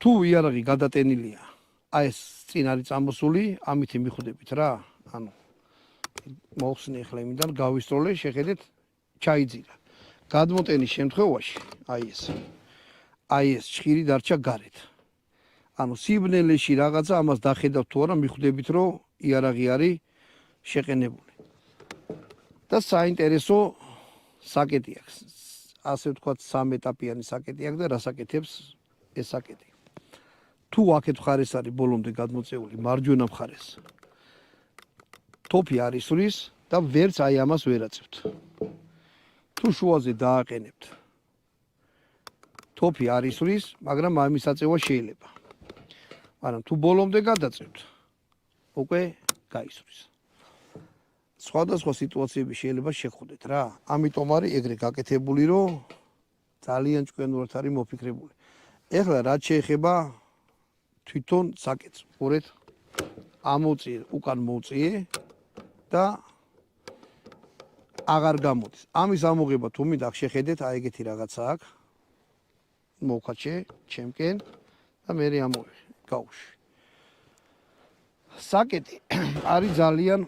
თუ იარაღი გადატენილია, აი ეს წინ არის წამოსული, ამით მიხვდებით რა. ანუ მოხსნი ახლა იმიდან გავისროლე, შეხედეთ, ჩაიძირა. გადმოტენის შემთხვევაში, აი ეს ჭხირი დარჩა გარეთ. ანუ სიბნელეში რაღაცა ამას დახედავთ თუ არა, მიხვდებით, რომ იარაღი არის შეყენებული. და საინტერესო საკეტი აქვს. ასე ვთქვათ, სამეტაპიანი საკეტი აქვს და რა საკეთებს ეს საკეტი. თუ აქეთ მხარეს არის ბოლომდე გადმოწეული მარჯვენა მხარეს. თოფი არის სვრის და ვერც აი ამას ვერ აწევთ. თუ შუაზე დააყენებთ. თოფი არის სვრის, მაგრამ ამის აწევა შეიძლება. მაგრამ თუ ბოლომდე გადაწევთ, უკვე გაისვრის. სხვადასხვა სიტუაციები შეიძლება შეგხვდეთ რა. ამიტომ არის ეგრე გაკეთებული, რომ ძალიან ჭკვიანურად არის მოფიქრებული. ეხლა რაც შეეხება თვითონ საკეთს, ყურეთ, ამოწიე, უკან მოუწიე და აღარ გამოდის. ამის ამოღება თუ მინდა შეხედეთ, აი ეგეთი რაღაცა აქვს. მოვხაჩე ჩემკენ და მე ამოვიღე, გავუშვი. საკეტი არის ძალიან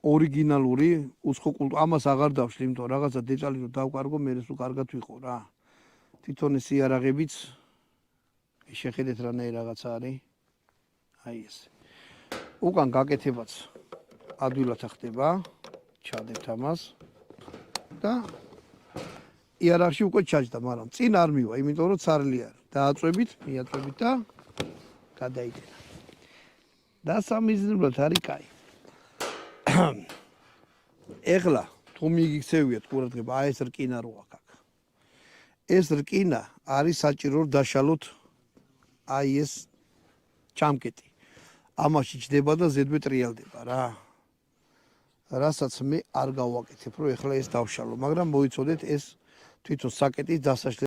ორიგინალური, უცხო კულტურა. ამას აღარ დავშლი, იმიტომ რაღაცა დეტალი რომ დავკარგო, მე ეს უკარგად ვიყო რა. თვითონ ეს იარაღებიც შეხედეთ რანაირი რაღაცა არის. აი ეს. უკან გაკეთებაც ადვილად ხდება. ჩადებთ ამას და იარაღში უკვე ჩაჯდა, მაგრამ წინ არ მივა, იმიტომ რომ ცარლი არის. დააწვევით, მიაწვევით და გადაიდენა. და სამიზნებლად არის კაი. ეხლა თუ მიგიქცევიათ ყურადღება, აი ეს რკინა რო აქ. ეს რკინა არის საჭირო რომ დაშალოთ აი ეს ჩამკეტი. ამაში ჯდება და ზედმე ტრიალდება რა. რასაც მე არ გავაკეთებ, რომ ეხლა ეს დავშალო, მაგრამ მოიცოდეთ ეს თვითონ საკეტის დასაშლელი